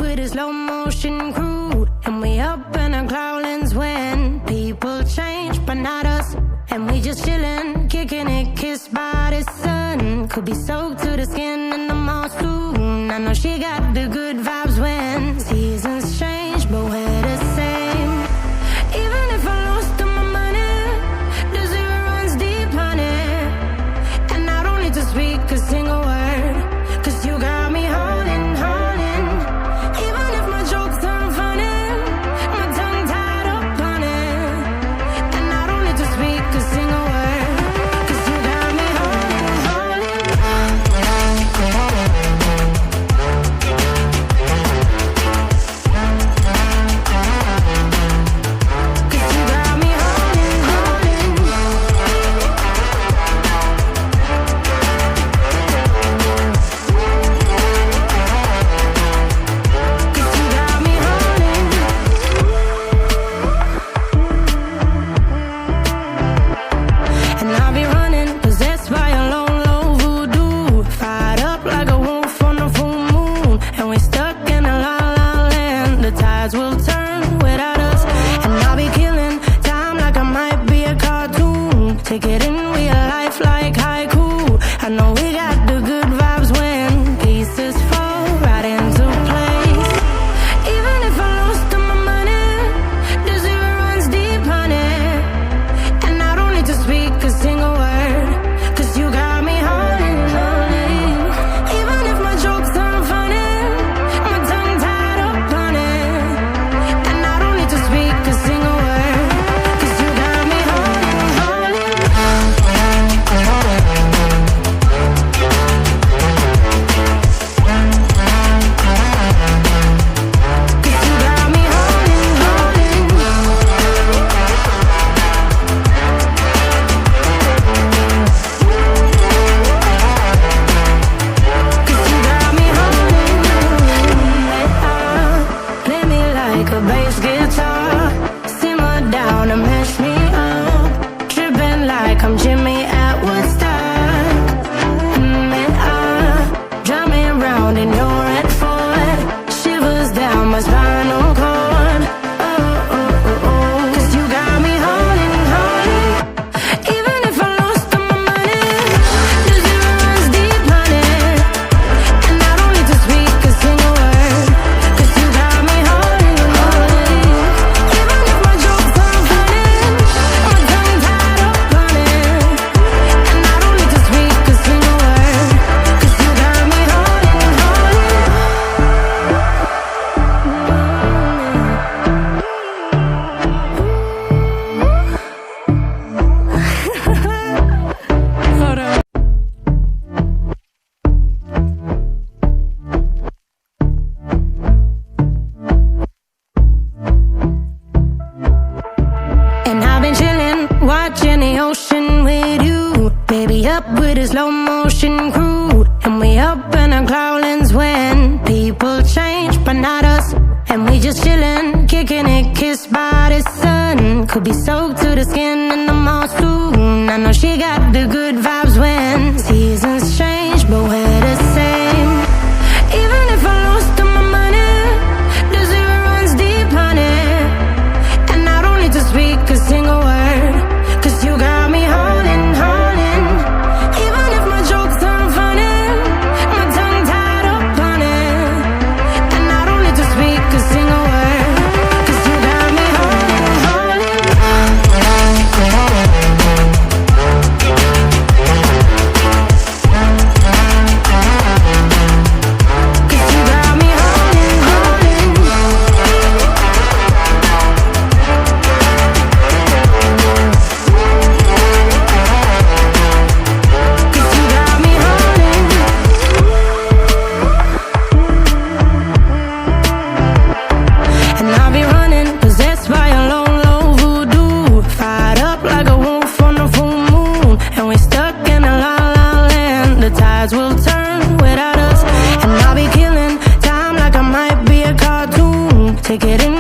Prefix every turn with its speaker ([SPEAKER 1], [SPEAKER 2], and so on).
[SPEAKER 1] with a slow motion crew, and we up in our growlings when people change, but not us. And we just chillin', kicking it, kissed by the sun. Could be soaked to the skin in the mall soon. I know she got the good vibes when seasons change, but we're the same. Even if I lost all my money, the zero runs deep, honey. And I don't need to speak a single word, 'cause you got me holding, holding. Even if my jokes aren't funny, my tongue tied up on it. And I don't need to speak a single word, 'cause you got me holding, holding. 'Cause you got me holding, holding. 'Cause you got me holding. And I'll be running, possessed by a low, low voodoo. Fired up like a wolf on a full moon. And we're stuck in a la la land. The tides will turn without us. And I'll be killing time like I might be a cartoon. Take it in real life like haiku. I know we got the good vibes when pieces fall right into place. Even if I lost all my money, the zero runs deep, honey. And I don't need to speak a single word, 'cause you got me holding, holding. Even if my jokes aren't funny, my tongue tied up on it. And I don't need to speak a single word, 'cause you got me holding, holding. 'Cause you got me holding, holding. Cause you got me holding. Play me like a bass guitar, simmer down and mash me up, tripping like I'm Jimmy at Woodstock. Drive me around in your red Ford, shivers down my spinal cord. Oh, oh, oh, oh. 'Cause you got me holding, holding. Even if I lost all my money, the zero runs deep, honey. And I don't need to speak a single word, 'cause you got me holding, holding. Even if my jokes aren't funny, my tongue tied up on it. And I don't need to speak a single word, 'cause you got me holding, holding. Hold on. And I've been chillin', watching the ocean with you. Baby, up with a slow motion crew. And we up in our growlings when people change, but not us. And we just chillin', kicking it, kissed by the sun. Could be soaked to the skin in the mall soon. I know she got the good vibes when seasons change, but we're the same. Even if I lost all my money, the zero runs deep, honey. And I don't need to speak a single word, 'cause you got me holding, holding. Even if my jokes aren't funny, my tongue tied up on it. And I don't need to speak a single word, 'cause you got me holding, holding. 'Cause you got me holding, holding. Cause you got me holding. And I'll be running, possessed by a low, low voodoo. Fired up like a wolf on a full moon. And we're stuck in a la la land. The tides will turn without us. And I'll be killing time like I might be a cartoon. Take it in